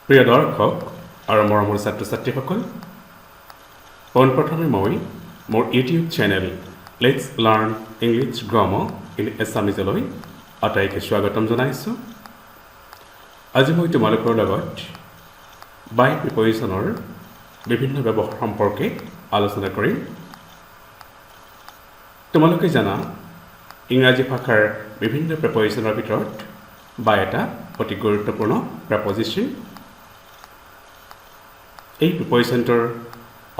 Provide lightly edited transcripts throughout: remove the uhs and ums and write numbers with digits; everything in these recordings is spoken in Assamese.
প্ৰিয় দৰ্শক আৰু মৰমৰ ছাত্ৰ ছাত্ৰীসকল, পোনপ্ৰথমে মই মোৰ YouTube channel let's learn English grammar in এছামিজলৈ আটাইকে স্বাগতম জনাইছোঁ। আজি মই তোমালোকৰ লগত বাই প্ৰিপজিশ্যনৰ বিভিন্ন ব্যৱহাৰ সম্পৰ্কে আলোচনা কৰিম। তোমালোকে জানা ইংৰাজী ভাষাৰ বিভিন্ন প্ৰিপজিশ্যনৰ ভিতৰত বাই এটা অতি গুৰুত্বপূৰ্ণ প্ৰিপজিশ্যন। এই প্ৰিপজিশ্যনটোৰ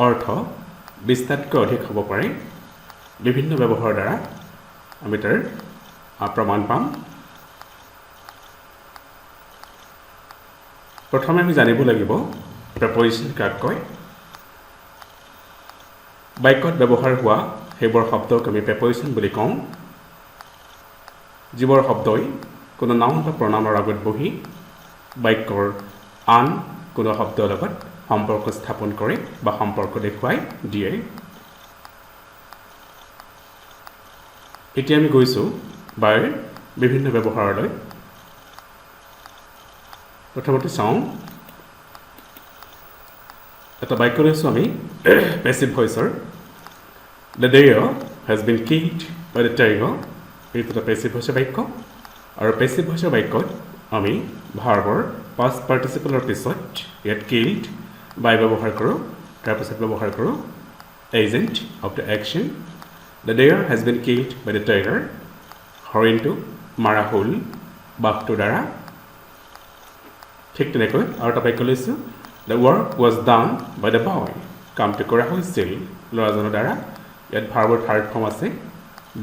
অৰ্থ 20টাতকৈ অধিক হ'ব পাৰে। বিভিন্ন ব্যৱহাৰৰ দ্বাৰা আমি তাৰ প্ৰমাণ পাম। প্ৰথমে আমি জানিব লাগিব প্ৰিপজিশ্যন কাক কয়। বাক্যত ব্যৱহাৰ হোৱা সেইবোৰ শব্দক আমি প্ৰিপজিশ্যন বুলি কওঁ, যিবোৰ শব্দই কোনো নাউন বা প্ৰনাউনৰ আগত বহি বাক্যৰ আন কোনো শব্দৰ লগত সম্পৰ্ক স্থাপন কৰে বা সম্পৰ্ক দেখুৱাই দিয়ে। এতিয়া আমি গৈছোঁ বাৰ বিভিন্ন ব্যৱহাৰলৈ। প্ৰথমতে চাওঁ, এটা বাক্য লৈছোঁ আমি পেছিভ ভইচৰ। The deer has been killed by the tiger. এইটো এটা পেছিভ ভইচৰ বাক্য, আৰু পেছিভ ভইচৰ বাক্যত আমি ভাৰ্বৰ পাষ্ট পাৰ্টিচিপলৰ পিছত ইয়াত কিল্ড বাই ব্যৱহাৰ কৰোঁ, তাৰপিছত ব্যৱহাৰ কৰোঁ agent of the action. The deer has been killed by the tiger. হৰিণটো মাৰা হ'ল বাঘটোৰ দ্বাৰা। ঠিক তেনেকৈ আৰু এটা বাক্য লৈছোঁ, the work was done by the boy. কামটো কৰা হৈছিল ল'ৰাজনৰ দ্বাৰা। ইয়াত ভাৰ্বৰ থাৰ্ড ফৰ্ম আছে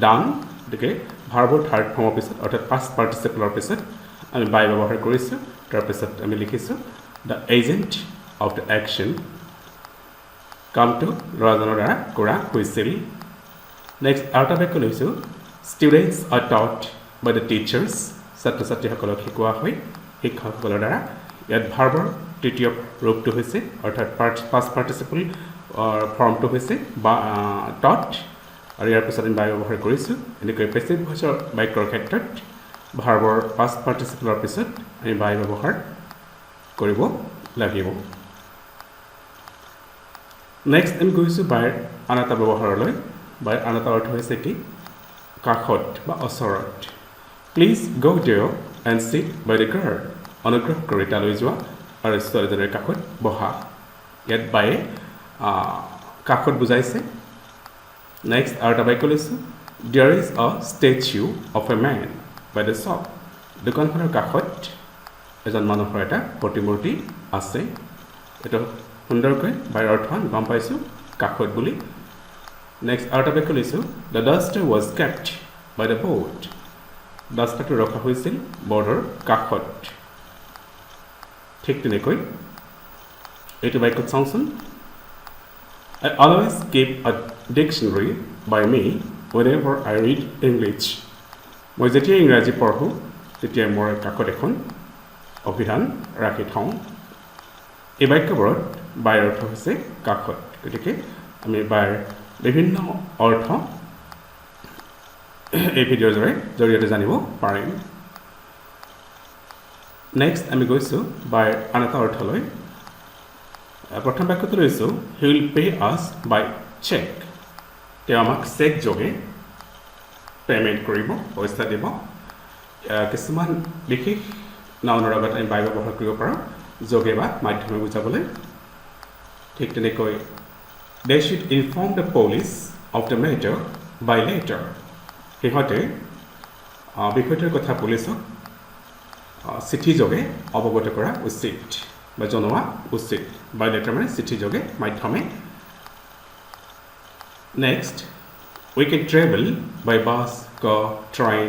ডান, গতিকে ভাৰ্বৰ থাৰ্ড ফৰ্মৰ পিছত অৰ্থাৎ পাষ্ট পাৰ্টিচিপলৰ পিছত আমি বাই ব্যৱহাৰ কৰিছোঁ, তাৰপিছত আমি লিখিছোঁ the agent of the action. কামটো ল'ৰাজনৰ দ্বাৰা কৰা হৈছিল। নেক্সট আৰু এটা বাক্য লৈছোঁ, students are taught by the teachers. ছাত্ৰ ছাত্ৰীসকলক শিকোৱা হয় শিক্ষকসকলৰ দ্বাৰা। ইয়াত ভাৰ্বৰ তৃতীয় ৰূপটো হৈছে অৰ্থাৎ পাষ্ট পাৰ্টিচিপল ফৰ্মটো হৈছে বা টট, আৰু ইয়াৰ পিছত আমি বাই ব্যৱহাৰ কৰিছোঁ। এনেকৈ পেছিভ ভইচৰ বাক্যৰ ক্ষেত্ৰত ভাৰ্বৰ পাষ্ট পাৰ্টিচিপলৰ পিছত আমি বাই ব্যৱহাৰ কৰিব লাগিব। নেক্সট আমি গৈছোঁ বাইৰ আন এটা ব্যৱহাৰলৈ। বাইৰ আন এটা অৰ্থ হৈছে কি, কাষত বা ওচৰত। Please go' there and sit by the girl. অনুগ্ৰহ কৰি তালৈ যোৱা আৰু ছোৱালীজনীৰ কাষত বহা। ইয়াত বায়ে কাষত বুজাইছে। নেক্সট আৰু এটা বাক্য লৈছোঁ, there is a statue of a man by the shop. দোকানখনৰ কাষত এজন মানুহৰ এটা প্ৰতিমূৰ্তি আছে। এইটো সুন্দৰকৈ বায়ৰ অৰ্থ গম পাইছোঁ কাষত বুলি। নেক্সট আৰু এটা বাক্য লৈছোঁ, the duster was kept by the board. ডাষ্টাৰটো ৰখা হৈছিল বৰ্ডৰ কাষত। ঠিক তেনেকৈ এইটো বাক্যত চাওঁচোন, I always keep a dictionary by me whenever I read English. মই যেতিয়া ইংৰাজী পঢ়োঁ তেতিয়া মোৰ কাষত এখন অভিধান ৰাখি থওঁ। এই বাক্যবোৰত বাইৰ অৰ্থ হৈছে কাষত, গতিকে আমি বাইৰ বিভিন্ন অৰ্থ এই ভিডিঅ'ৰ জৰিয়তে জানিব পাৰিম। নেক্সট আমি গৈছোঁ বাইৰ আন এটা অৰ্থলৈ। প্ৰথম বাক্যটো লৈছোঁ, হি উইল পে আছ বাই চেক। তেওঁ আমাক চেক যোগে পে'মেণ্ট কৰিব, পইচা দিব। কিছুমান বিশেষ নাউনৰ আগত আমি বাই ব্যৱহাৰ কৰিব পাৰোঁ যোগে বা মাধ্যমে বুজাবলৈ। ঠিক তেনেকৈ they should inform the police of the matter by letter. সিহঁতে বিষয়টোৰ কথা পুলিচক চিঠি যোগে অৱগত কৰা উচিত বা জনোৱা উচিত। বাই লেটাৰ মানে চিঠি যোগে মাধ্যমে। Next, we can travel by bus, car, train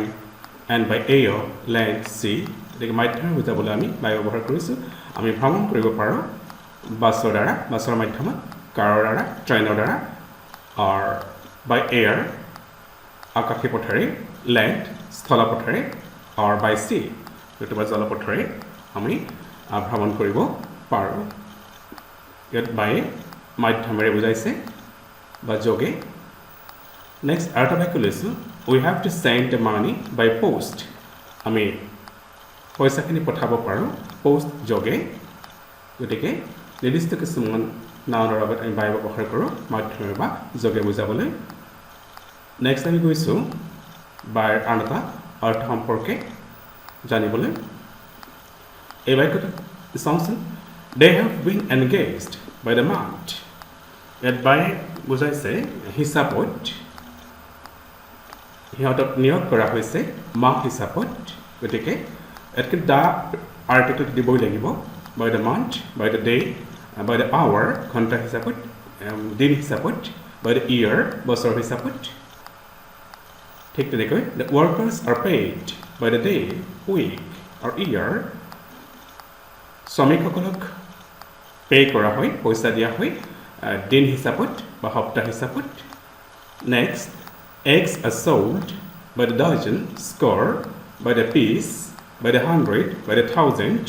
and by air, land, sea. গতিকে মাধ্যমে বুজাবলৈ আমি বাই ব্যৱহাৰ কৰিছোঁ। আমি ভ্ৰমণ কৰিব পাৰোঁ বাছৰ দ্বাৰা, বাছৰ মাধ্যমত, কাৰৰ দ্বাৰা, ট্ৰেইনৰ দ্বাৰা, আৰু বাই এয়াৰ আকাশী পথেৰে, লেণ্ড স্থলপথেৰে, আৰু বাই চি নতুবা জলপথেৰে আমি ভ্ৰমণ কৰিব পাৰোঁ। ইয়াত বায়ে মাধ্যমেৰে বুজাইছে বা যোগে। নেক্সট আৰু এটা বাক্য লৈছোঁ, we have to send the money by post. আমি পইচাখিনি পঠাব পাৰোঁ পোষ্ট যোগে। গতিকে নিৰ্দিষ্ট কিছুমান নাউনৰ আগত আমি বাই ব্যৱহাৰ কৰোঁ মাধ্যমেৰে বা যোগে বুজাবলৈ নেক্সট আমি গৈছোঁ বাইৰ আন এটা অৰ্থ সম্পৰ্কে জানিবলৈ এই বাক্যটো চাওঁচোন they have been engaged by the month ইয়াত বায়ে বুজাইছে হিচাপত সিহঁতক নিয়োগ কৰা হৈছে মাহ হিচাপত গতিকে ইয়াতকৈ দা আৰ্টিকল দিবই লাগিব by the month by the day by the hour ঘণ্টা হিচাপত দিন হিচাপত by the year বছৰ হিচাপত ঠিক তেনেকৈ the workers are paid by the day week or year শ্ৰমিকসকলক পে কৰা হয় পইচা দিয়া হয় দিন হিচাপত বা সপ্তাহ হিচাপত next eggs are sold by the dozen score by the piece by the hundred by the thousand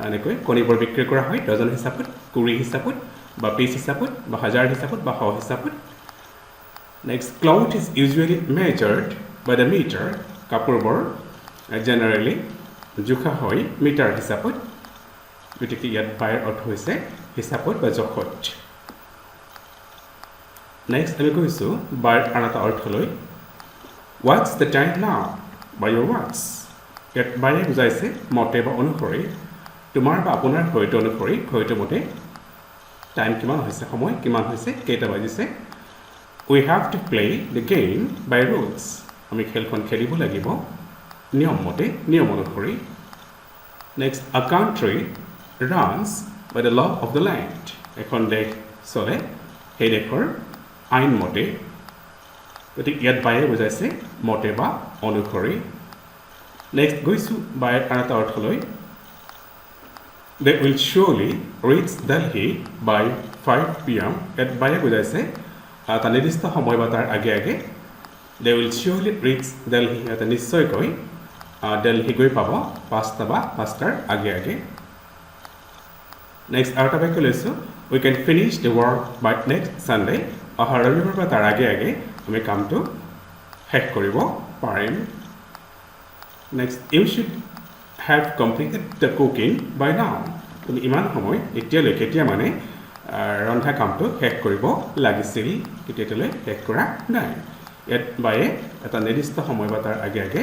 এনেকৈ কণীবোৰ বিক্ৰী কৰা হয় ডজন হিচাপত কুৰি হিচাপত বা পিচ হিচাপত বা হাজাৰ হিচাপত বা শ হিচাপত next cloth is usually measured by the metre কাপোৰবোৰ জেনেৰেলি জোখা হয় মিটাৰ হিচাপত গতিকে ইয়াত বাইৰ অৰ্থ হৈছে হিচাপত বা জোখত নেক্সট আমি কৈছোঁ বাইৰ আন এটা অৰ্থলৈ হোৱাটছ দ্য টাইম নাও বাই ইয়ৰ ৱাটছ ইয়াত বাইৰে বুজাইছে মতে বা অনুসৰি তোমাৰ বা আপোনাৰ ঘড়ীটো অনুসৰি ঘড়ীটো মতে টাইম কিমান হৈছে সময় কিমান হৈছে কেইটা বাজিছে we have to play the game by rules আমি খেলখন খেলিব লাগিব নিয়ম মতে নিয়ম অনুসৰি next a country runs by the law of the land এখন দেশ চলে সেই দেশৰ আইন মতে গতিকে ইয়াত বায়ে বুজাইছে মতে বা অনুসৰি নেক্সট গৈছোঁ বায়ৰ আন এটা অৰ্থলৈ They will surely reach Delhi by 5 p.m. At বায়ে বুজাইছে এটা নিৰ্দিষ্ট সময় বা তাৰ আগে আগে They will surely reach Delhi এটা নিশ্চয়কৈ দিল্লী গৈ পাব 5টা বা 5টাৰ আগে আগে নেক্সট আৰু এটা বাক্য লৈছোঁ We can finish the work by next Sunday অহা ৰবিবাৰ বা তাৰ আগে আগে আমি কামটো শেষ কৰিব পাৰিম next You should have completed the cooking by now তুমি ইমান সময় এতিয়ালৈকে এতিয়া মানে ৰন্ধা কামটো শেষ কৰিব লাগিছিল কেতিয়ালৈ শেষ কৰা নাই ইয়াত বায়ে এটা নিৰ্দিষ্ট সময় বা তাৰ আগে আগে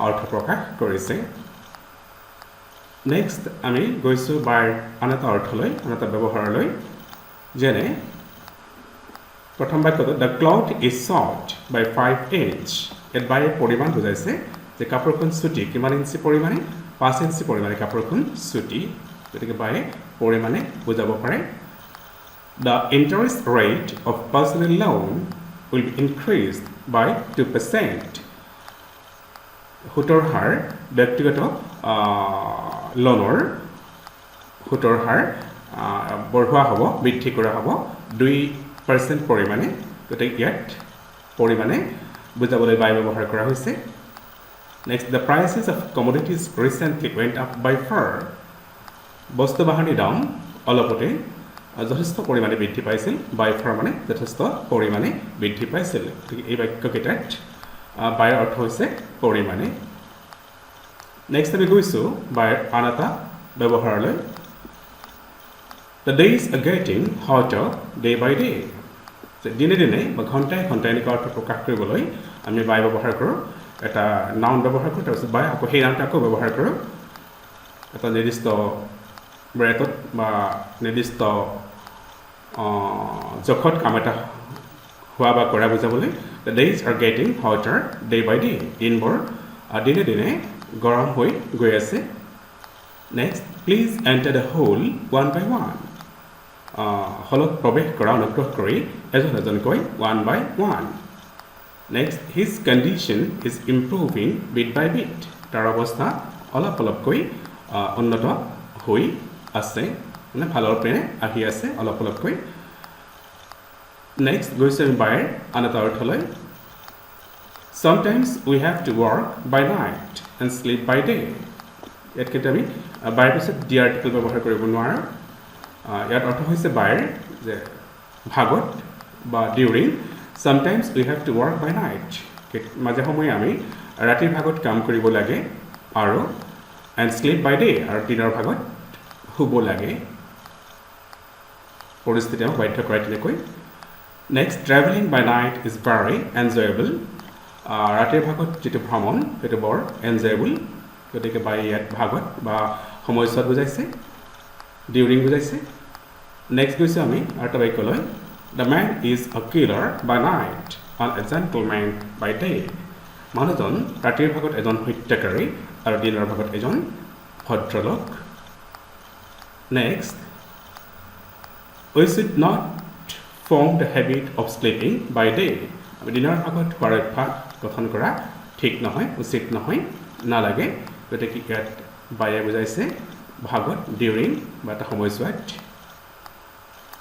অৰ্থ প্ৰকাশ কৰিছে নেক্সট আমি গৈছোঁ বাৰ আন এটা অৰ্থলৈ আন এটা ব্যৱহাৰলৈ যেনে প্ৰথম বাক্যটো the cloth is short by 5 inch ইয়াত বায়ে পৰিমাণ বুজাইছে যে কাপোৰখন চুটি কিমান ইঞ্চি পৰিমাণে 5 ইঞ্চি পৰিমাণে কাপোৰখন চুটি গতিকে বায়ে পৰিমাণে বুজাব পাৰে the interest rate of personal loan will be increased by 2% সুতৰ হাৰ ব্যক্তিগত লোনৰ সুতৰ হাৰ বঢ়োৱা হ'ব বৃদ্ধি কৰা হ'ব 2% পৰিমাণে গতিকে ইয়াত পৰিমাণে বুজাবলৈ বাই ব্যৱহাৰ কৰা হৈছে Next, the prices of commodities recently went up by far. বস্তু বাহানিৰ দাম অলপতে যথেষ্ট পৰিমাণে বৃদ্ধি পাইছিল by far মানে যথেষ্ট পৰিমাণে বৃদ্ধি পাইছিল গতিকে এই বাক্যকেইটাত বাইৰ অৰ্থ হৈছে পৰিমাণে নেক্সট আমি গৈছোঁ বাইৰ আন এটা ব্যৱহাৰলৈ The days are getting hotter day by day. দিনে দিনে বা ঘণ্টাই ঘণ্টাই এনেকুৱা অৰ্থ প্ৰকাশ কৰিবলৈ আমি বাই ব্যৱহাৰ কৰোঁ এটা নাউন ব্যৱহাৰ কৰোঁ তাৰপিছত বাই আকৌ সেই নাউনটো আকৌ ব্যৱহাৰ কৰোঁ এটা নিৰ্দিষ্ট ৰেটত বা নিৰ্দিষ্ট জোখত কাম এটা হোৱা বা কৰা বুজাবলৈ the days are getting hotter day by day দিনবোৰ দিনে দিনে গৰম হৈ গৈ আছে next please enter the hall one by one হলত প্ৰৱেশ কৰা অনুগ্ৰহ কৰি এজন এজনকৈ 1 by 1 next his condition is improving bit by bit তাৰ অৱস্থা অলপ অলপকৈ উন্নত হৈ আছে মানে ভালৰ পিনে আহি আছে অলপ অলপকৈ নেক্সট গৈছে আমি বাইৰ আন এটা অৰ্থলৈ Sometimes we have to work by night and sleep by day ইয়াত কিন্তু আমি বাইৰ পিছত ডি আৰ্টিকেল ব্যৱহাৰ কৰিব নোৱাৰোঁ ইয়াৰ অৰ্থ হৈছে বাইৰ যে ভাগত বা during Sometimes we have to work by night মাজে সময়ে আমি ৰাতিৰ ভাগত কাম কৰিব লাগে আৰু and sleep by day আৰু দিনৰ ভাগত শুব লাগে পৰিস্থিতি আমাক বাধ্য কৰে তেনেকৈ next travelling by night is very enjoyable ৰাতিৰ ভাগত যিটো ভ্ৰমণ সেইটো বৰ এনজয়েবল গতিকে বাই ইয়াত ভাগত বা সময়ছোৱাত বুজাইছে ডিউৰিং বুজাইছে নেক্সট গৈছে আমি আৰু এটা বাক্যলৈ the man is a killer by night and a gentleman by day মানুহজন ৰাতিৰ ভাগত এজন হত্যাকাৰী আৰু দিনৰ ভাগত এজন ভদ্ৰলোক next we should not form the habit of sleeping by day আমি দিনৰ ভাগত শুৱাৰ অভ্যাস গঠন কৰা ঠিক নহয় উচিত নহয় নালাগে গতিকে ইয়াত বাইয়ে বুজাইছে ভাগত ডিউৰিং বা এটা সময়ছোৱাত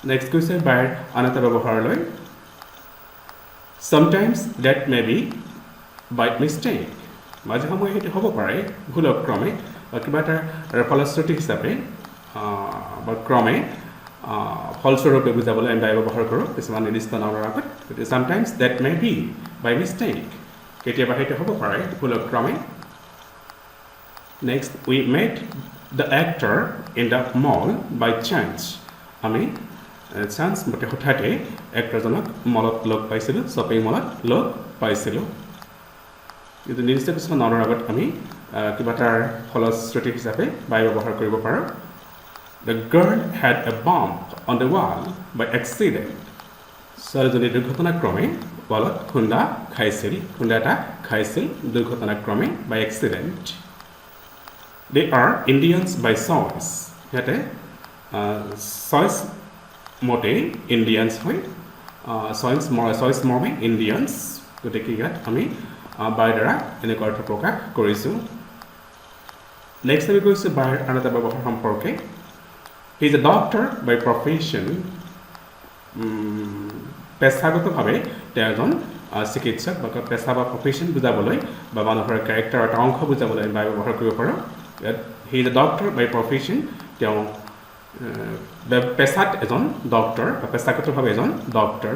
নেক্সট কৈছে বাইৰ আন এটা ব্যৱহাৰলৈ sometimes that may be by mistake মাজে সময়ে সেইটো হ'ব পাৰে ভুলক্ৰমে বা কিবা এটা ফলশ্ৰুতি হিচাপে বা ক্ৰমে ফলস্বৰূপে বুজাবলৈ আমি বাই ব্যৱহাৰ কৰোঁ কিছুমান নিৰ্দিষ্ট নামৰ আগত গতিকে sometimes that may be by mistake কেতিয়াবা সেইটো হ'ব পাৰে ভুলক্ৰমে next we met the actor in the mall by chance আমি চান্স মতে হঠাতে এক্টৰজনক মলত লগ পাইছিলোঁ শ্বপিং মলত লগ পাইছিলোঁ কিন্তু নিৰ্দিষ্ট কিছুমান নামৰ আগত আমি কিবা এটাৰ ফলশ্ৰুতি হিচাপে বাই ব্যৱহাৰ কৰিব পাৰোঁ The girl had a bump on the wall by accident. ছোৱালীজনী দুৰ্ঘটনাক্ৰমে ৱালত খুন্দা এটা খাইছিল দুৰ্ঘটনাক্ৰমে by accident. They are Indians by choice. সিহঁতে choice মতে ইণ্ডিয়ানছ হয় choice মৰ্মে ইণ্ডিয়ানছ গতিকে ইয়াত আমি বাইৰ দ্বাৰা এনেকুৱা অৰ্থ প্ৰকাশ কৰিছোঁ নেক্সট আমি কৈছোঁ বাইৰ আন এটা ব্যৱহাৰ সম্পৰ্কে He is a doctor by profession. পেছাগতভাৱে তেওঁ এজন চিকিৎসক বা পেছা বা প্ৰফেশ্যন বুজাবলৈ বা মানুহৰ কেৰেক্টাৰৰ এটা অংশ বুজাবলৈ বাই ব্যৱহাৰ কৰিব পাৰোঁ ইয়াত he is a doctor by profession তেওঁ পেছাত এজন ডক্টৰ বা পেছাগতভাৱে এজন doctor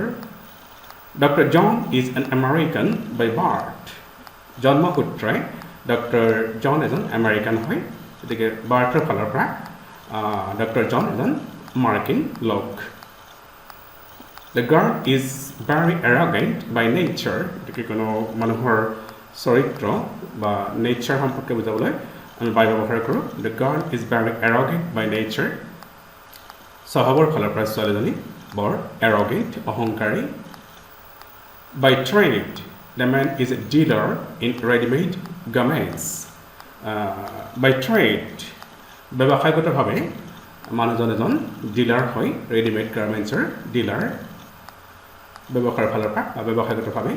doctor John is an American by birth জন্মসূত্ৰে ডক্টৰ জন এজন আমেৰিকান হয় গতিকে বাৰ্থৰ ফালৰ পৰা Dr. John is an American look. The girl is very arrogant by nature. গতিকে কোনো মানুহৰ চৰিত্ৰ বা নেচাৰ সম্পৰ্কে বুজাবলৈ আমি বাই ব্যৱহাৰ কৰোঁ The girl is very arrogant by nature. স্বভাৱৰ ফালৰ পৰা ছোৱালীজনী বৰ arrogant অহংকাৰী By trade, the man is a dealer in ready-made garments. By trade ব্যৱসায়গতভাৱে মানুহজন এজন ডিলাৰ হয় ৰেডিমেড গাৰ্মেণ্টছৰ ডিলাৰ ব্যৱসায়ৰ ফালৰ পৰা বা ব্যৱসায়গতভাৱে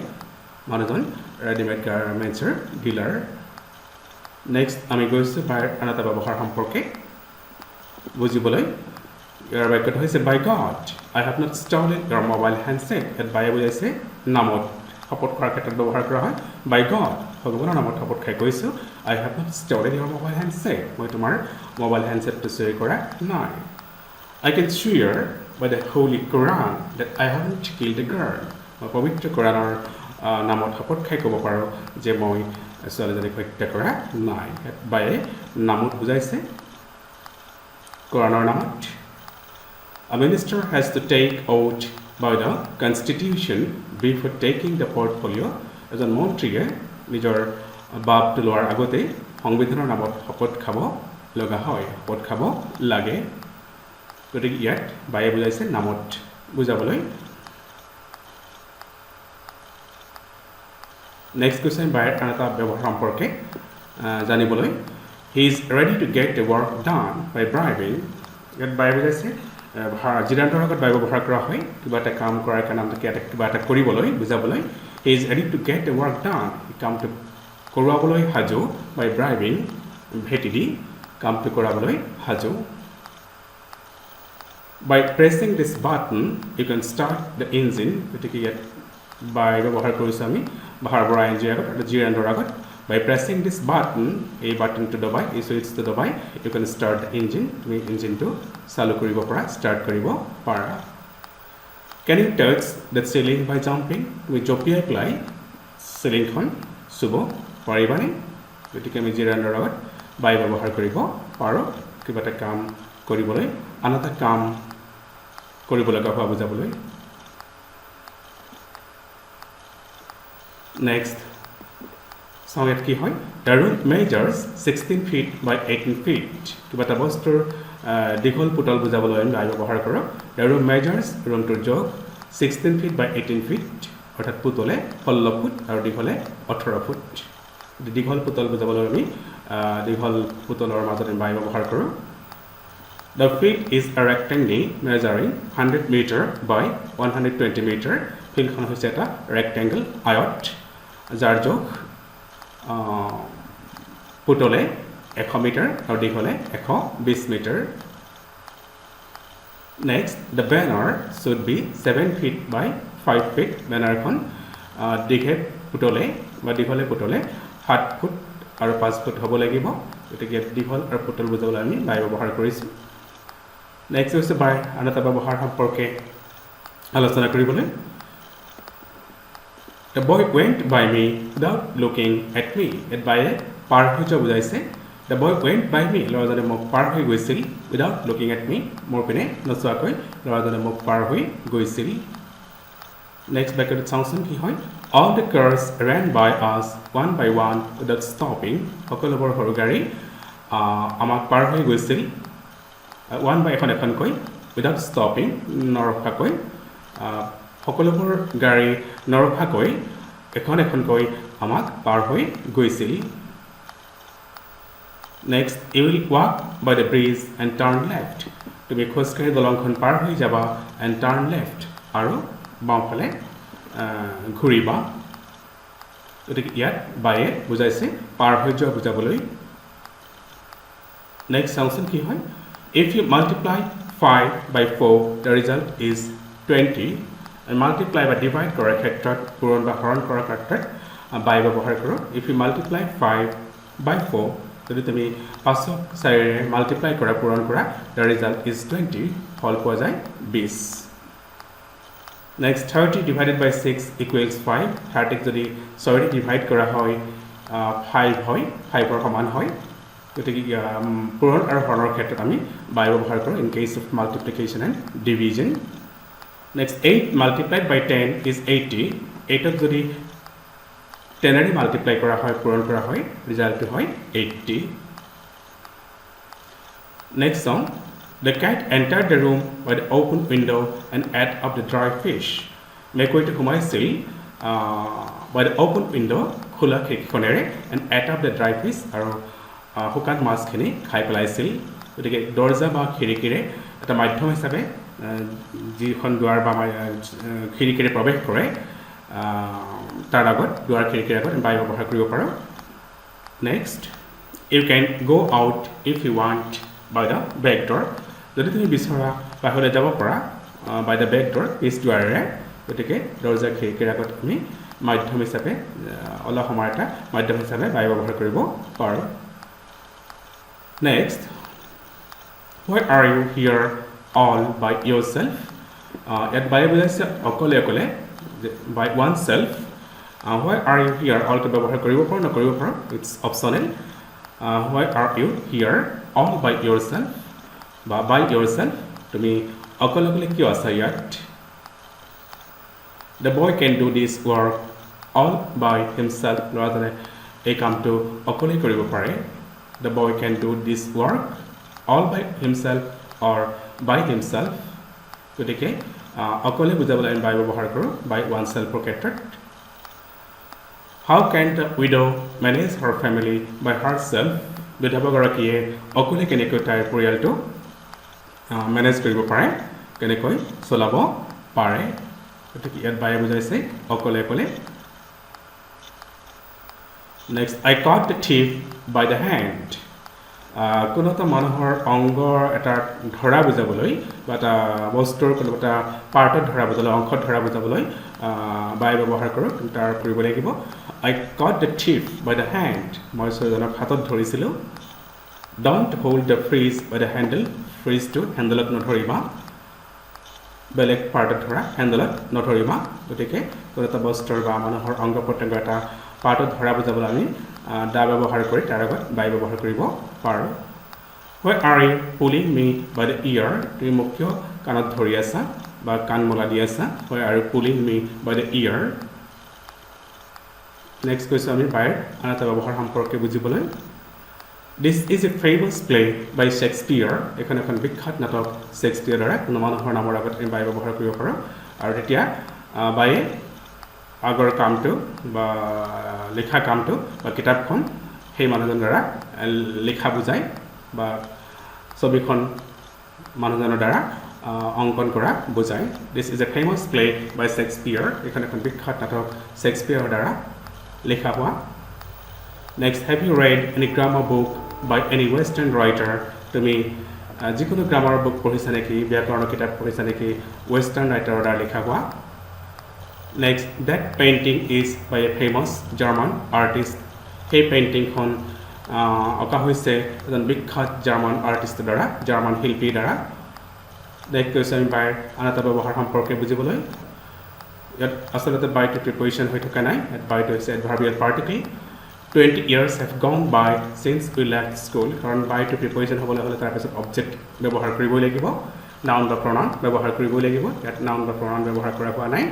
মানুহজন ৰেডিমেড গাৰ্মেণ্টছৰ ডিলাৰ নেক্সট আমি গৈছোঁ বাইৰ আন এটা ব্যৱহাৰ সম্পৰ্কে বুজিবলৈ ইয়াৰ বাক্যটো হৈছে by god I have not stolen your mobile handset ইয়াত বাইয়ে বুজাইছে নামত শপত কৰাৰ ক্ষেত্ৰত ব্যৱহাৰ কৰা হয় বাই গড ভগৱানৰ নামত শপত খাই কৈছোঁ I have not stolen your mobile handset মই তোমাৰ মোবাইল হেণ্ডছেটটো চুৰি কৰা নাই I can swear by the holy Koran that I haven't killed a girl মই পবিত্ৰ কোৰাণৰ নামত শপত খাই ক'ব পাৰোঁ যে মই ছোৱালীজনীক হত্যা কৰা নাই বায়ে নামত বুজাইছে কোৰাণৰ নামত A minister has to take oath by the constitution before taking the portfolio এজন মন্ত্ৰীয়ে নিজৰ বাপটো লোৱাৰ আগতে সংবিধানৰ নামত শপত খাব লগা হয় শপত খাব লাগে গতিকে ইয়াত বাইয়ে বুজাইছে নামত বুজাবলৈ নেক্সট কুৱেশ্যন বাইৰ আন এটা ব্যৱহাৰ সম্পৰ্কে জানিবলৈ he is ready to get the work done by bribing ইয়াত বাইয়ে বুজাইছে জিৰান্তৰ আগত বাই ব্যৱহাৰ কৰা হয় কিবা এটা কাম কৰাৰ কাৰণে কিবা এটা কৰিবলৈ বুজাবলৈ he is ready to get the work done কামটো কৰোৱাবলৈ সাজু বাই ব্ৰাইবিং ভেটি দি কামটো কৰাবলৈ সাজু by pressing this button you can start the engine গতিকে ইয়াত বাই ব্যৱহাৰ কৰিছোঁ আমি ভাৰ বৰা এনজিৰ আগত জিৰান্তৰ আগত By pressing this button, এই বাটনটো দবাই এই সুইচটো দবাই you can start the engine তুমি ইঞ্জিনটো চালু কৰিব পাৰা ষ্টাৰ্ট কৰিব পাৰা Can you touch the ceiling by jumping? তুমি জঁপিয়াই পেলাই চিলিংখন চুব পাৰিবানে গতিকে আমি জিৰান্ডৰ আগত বাই ব্যৱহাৰ কৰিব পাৰোঁ কিবা এটা কাম কৰিবলৈ আন এটা কাম কৰিবলগা হোৱা বুজাবলৈ নেক্সট চাওঁ ইয়াত কি হয় the room measures 16 feet by 18 feet কিবা এটা বস্তুৰ দীঘল পুতল বুজাবলৈ আমি বাই ব্যৱহাৰ কৰোঁ দ্য ৰুম মেজাৰ্ছ ৰুমটোৰ জোখ 16 feet by 18 feet অৰ্থাৎ পুতলে 16 ফুট আৰু দীঘলে 18 ফুট দীঘল পুতল বুজাবলৈ আমি দীঘল পুতলৰ মাজত আমি বাই ব্যৱহাৰ কৰোঁ The field is a rectangle measuring 100 meter by 120 meter. ফিল্ডখন হৈছে এটা rectangle আয়ত যাৰ জোখ পুতলে 100 মিটাৰ আৰু দীঘলে 120 metre Next, the banner should be 7 feet by 5 feet. বেনাৰখন পুতলে বা দীঘলে পুতলে 7 ফুট আৰু 5 ফুট হ'ব লাগিব গতিকে দীঘল আৰু পুতল বুজাবলৈ আমি বাই ব্যৱহাৰ কৰিছোঁ নেক্সট হৈছে বাই আন এটা ব্যৱহাৰ সম্পৰ্কে আলোচনা কৰিবলৈ The boy went by me without looking at me. It by পাৰ হৈ যোৱা বুজাইছে The boy went by me. ল'ৰাজনে মোক পাৰ হৈ গৈছিল without looking at me. মোৰ পিনে নচোৱাকৈ ল'ৰাজনে মোক পাৰ হৈ গৈছিল নেক্সট বাক্যটো চাওঁচোন কি হয় All the cars ran by us one by one without stopping. সকলোবোৰ সৰু গাড়ী আমাক পাৰ হৈ গৈছিল one by এখনকৈ without stopping নৰখাকৈ সকলোবোৰ গাড়ী নৰখাকৈ এখনকৈ আমাক পাৰ হৈ গৈছিল next you will walk by the bridge and turn left তুমি খোজকাঢ়ি দলংখন পাৰ হৈ যাবা and turn left আৰু বাওঁফালে ঘূৰিবা গতিকে ইয়াত বাইয়ে বুজাইছে পাৰ হৈ যোৱা বুজাবলৈ নেক্সট চাওঁচোন কি হয় If you multiply 5 by 4, the result is 20. And multiply by divide কৰাৰ ক্ষেত্ৰত পূৰণ বা হৰণ কৰাৰ ক্ষেত্ৰত বাই ব্যৱহাৰ কৰোঁ If you multiply 5 by 4, যদি তুমি 5ক 4ৰে মাল্টিপ্লাই কৰা পূৰণ কৰা the result is 20. ফল পোৱা যায় 20. Next 30 divided by 6 equals 5. 30ক যদি 6ৰে ডিভাইড কৰা হয় 5 হয় 5ৰ সমান হয় গতিকে পূৰণ আৰু হৰণৰ ক্ষেত্ৰত আমি বাই ব্যৱহাৰ কৰোঁ in case of multiplication and division next 8 multiplied by 10 is 80 8ক যদি 10ৰে মাল্টিপ্লাই কৰা হয় পূৰণ কৰা হয় ৰিজাল্টটো হয় 80 next song the cat entered the room by the open window and ate up the dry fish মেকুৰীটো সোমাইছিল by the open window খোলা খিৰিকীখনেৰে and ate up the dry fish আৰু শুকান মাছখিনি খাই পেলাইছিল গতিকে দৰ্জা বা খিৰিকীৰে এটা মাধ্যম হিচাপে যিখন দুৱাৰ বা খিৰিকীৰে প্ৰৱেশ কৰে তাৰ আগত দুৱাৰ খিৰিকীৰ আগত বাই ব্যৱহাৰ কৰিব পাৰোঁ next you can go out if you want by the back door যদি তুমি বিচৰা বাহিৰলৈ যাব পাৰা বাই দ্য বেক ডৰ পিছ দুৱাৰেৰে গতিকে দৰ্জা খিৰিকীৰ আগত আমি মাধ্যম হিচাপে অলপ সময় এটা মাধ্যম হিচাপে বাই ব্যৱহাৰ কৰিব পাৰোঁ Next, why are you here all by yourself? Yet by okole by oneself. Why are you here all to ব্যৱহাৰ কৰিব পাৰোঁ না কৰিব পাৰোঁ it's optional. Why are you here all by yourself? বা by yourself তুমি okole কিয় আছা ইয়াত The boy can do this work all by himself. ল'ৰাজনে এই কামটো অকলে কৰিব পাৰে The boy can do this work all by himself or by himself. গতিকে অকলে বুজাবলৈ আমি বাই ব্যৱহাৰ কৰোঁ by oneselfৰ ক্ষেত্ৰত How can the widow manage her family by herself? বিধৱাগৰাকীয়ে অকলে কেনেকৈ তাইৰ পৰিয়ালটো মেনেজ কৰিব পাৰে কেনেকৈ চলাব পাৰে গতিকে ইয়াত বাই বুজাইছে অকলে Next, I caught the thief by the hand. কোনো এটা মানুহৰ অংগৰ এটা ধৰা বুজাবলৈ বা এটা বস্তুৰ কোনো এটা পাৰ্টত ধৰা বুজাবলৈ অংশত ধৰা বুজাবলৈ বাই ব্যৱহাৰ কৰোঁ তাৰ কৰিব লাগিব I caught the thief by the hand. মই চোৰজনক হাতত ধৰিছিলোঁ Don't hold the fridge by the handle. ফ্ৰিজটো হেণ্ডেলত নধৰিবা বেলেগ পাৰ্টত ধৰা হেণ্ডেলত নধৰিবা গতিকে কোনো এটা বস্তুৰ বা মানুহৰ অংগ প্ৰত্যংগ এটা পাৰ্টত ধৰা বুজাবলৈ আমি দা ব্যৱহাৰ কৰি তাৰ আগত বাই ব্যৱহাৰ কৰিব পাৰোঁ Why are you pulling me by the ear? তুমি মোক কিয় কাণত ধৰি আছা বা কাণ মলা দি আছা? Why are you pulling me by the ear? Next question আমি by আন এটা ব্যৱহাৰ সম্পৰ্কে বুজিবলৈ This is a famous play by Shakespeare. এখন বিখ্যাত নাটক শেক্সপিয়াৰ দ্বাৰা কোনো মানুহৰ নামৰ আগত আমি বাই ব্যৱহাৰ কৰিব পাৰোঁ আৰু তেতিয়া বায়ে আগৰ কামটো বা লিখা কামটো বা কিতাপখন সেই মানুহজনৰ দ্বাৰা লিখা বুজায় বা ছবিখন মানুহজনৰ দ্বাৰা অংকন কৰা বুজায় This is a famous play by Shakespeare. এখন বিখ্যাত নাটক শেক্সপিয়াৰৰ দ্বাৰা লিখা হোৱা Next, have you read any grammar book by any Western writer? তুমি যিকোনো গ্ৰামাৰ বুক পঢ়িছা নেকি ব্যাকৰণৰ কিতাপ পঢ়িছা নেকি ৱেষ্টাৰ্ণ ৰাইটাৰৰ দ্বাৰা লিখা হোৱা Next, that painting is by a famous German artist. সেই পেইণ্টিংখন অঁকা হৈছে এজন বিখ্যাত জাৰ্মান আৰ্টিষ্টৰ দ্বাৰা জাৰ্মান শিল্পীৰ দ্বাৰা Next question আমি বাই আন এটা ব্যৱহাৰ সম্পৰ্কে বুজিবলৈ ইয়াত আচলতে বাইটো প্ৰিপ'জিশ্যন হৈ থকা নাই ইয়াত বাইটো হৈছে এডভাৰ্বিয়েল particle 20 years have gone by since we left school. কাৰণ by to preposition হ'বলৈ হ'লে তাৰ পিছত object ব্যৱহাৰ কৰিবই লাগিব noun বা pronoun ব্যৱহাৰ কৰিবই লাগিব ইয়াত noun বা pronoun ব্যৱহাৰ কৰা হোৱা নাই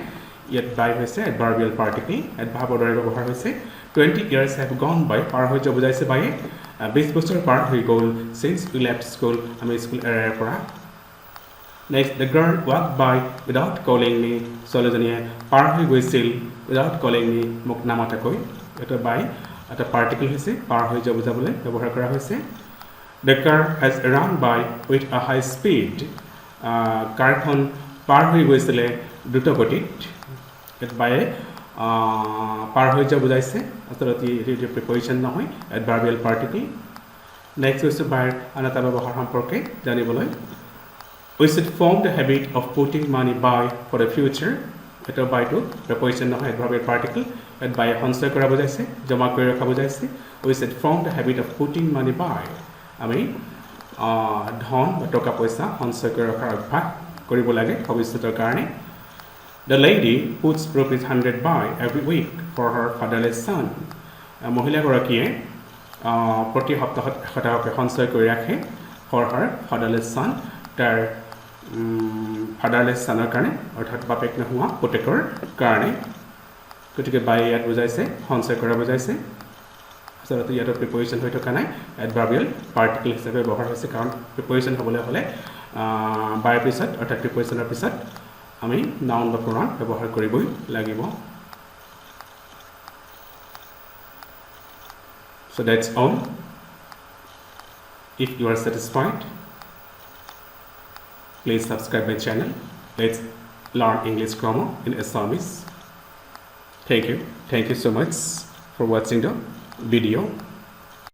ইয়াত by হৈছে adverbial particle adverbৰ দৰে ব্যৱহাৰ হৈছে 20 years have gone by পাৰ হৈ যোৱা বুজাইছে by 20 বছৰ পাৰ হৈ গ'ল since we left school আমি স্কুল এৰাৰ পৰা Next, the girl walked by without calling me. ছোৱালীজনীয়ে পাৰ হৈ গৈছিল without calling me মোক নামাতাকৈ এটা by এটা পাৰ্টিকল হৈছে পাৰ হৈ যোৱা বুজাবলৈ ব্যৱহাৰ কৰা হৈছে The car has run by with a high speed. কাৰখন পাৰ হৈ গৈছিলে দ্ৰুত গতিত ইয়াত বায়ে পাৰ হৈ যোৱা বুজাইছে আচলতে এইটো প্ৰিপ'জিশ্যন নহয় এডভাৰ্বিয়েল পাৰ্টিকল নেক্সট হৈছে বাৰ আন এটা ব্যৱহাৰ সম্পৰ্কে জানিবলৈ We should form the habit of putting money by for the future. এটা বাইটো প্ৰিপ'জিশ্যন নহয় এডভাৰ্বিয়েল পাৰ্টিকল ইয়াত বায়ে সঞ্চয় কৰা বুজাইছে জমা কৰি ৰখা বুজাইছে We should form the habit of putting money by. আমি ধন বা টকা পইচা সঞ্চয় কৰি ৰখাৰ অভ্যাস কৰিব লাগে ভৱিষ্যতৰ কাৰণে The lady puts ₹100 by every week for her fatherless son. মহিলাগৰাকীয়ে প্ৰতি সপ্তাহত 100 টকাকৈ সঞ্চয় কৰি ৰাখে for her fatherless son. তাৰ ফাদাৰলেছ চানৰ কাৰণে অৰ্থাৎ বাপেক নোহোৱা পুতেকৰ কাৰণে গতিকে বাই ইয়াত বুজাইছে সঞ্চয় কৰা বুজাইছে আচলতে ইয়াত প্ৰিপ'জিশ্যন হৈ থকা নাই এডভাৰ্বিয়েল পাৰ্টিকল হিচাপে ব্যৱহাৰ হৈছে কাৰণ প্ৰিপ'জিশ্যন হ'বলৈ হ'লে বাই পিছত অৰ্থাৎ প্ৰিপ'জিশ্যনৰ পিছত আমি নাউন বা প্ৰনাউন ব্যৱহাৰ কৰিবই লাগিব So that's all. If you are satisfied, please subscribe my channel. Let's learn English grammar in Assamese. Thank you so much for watching the video.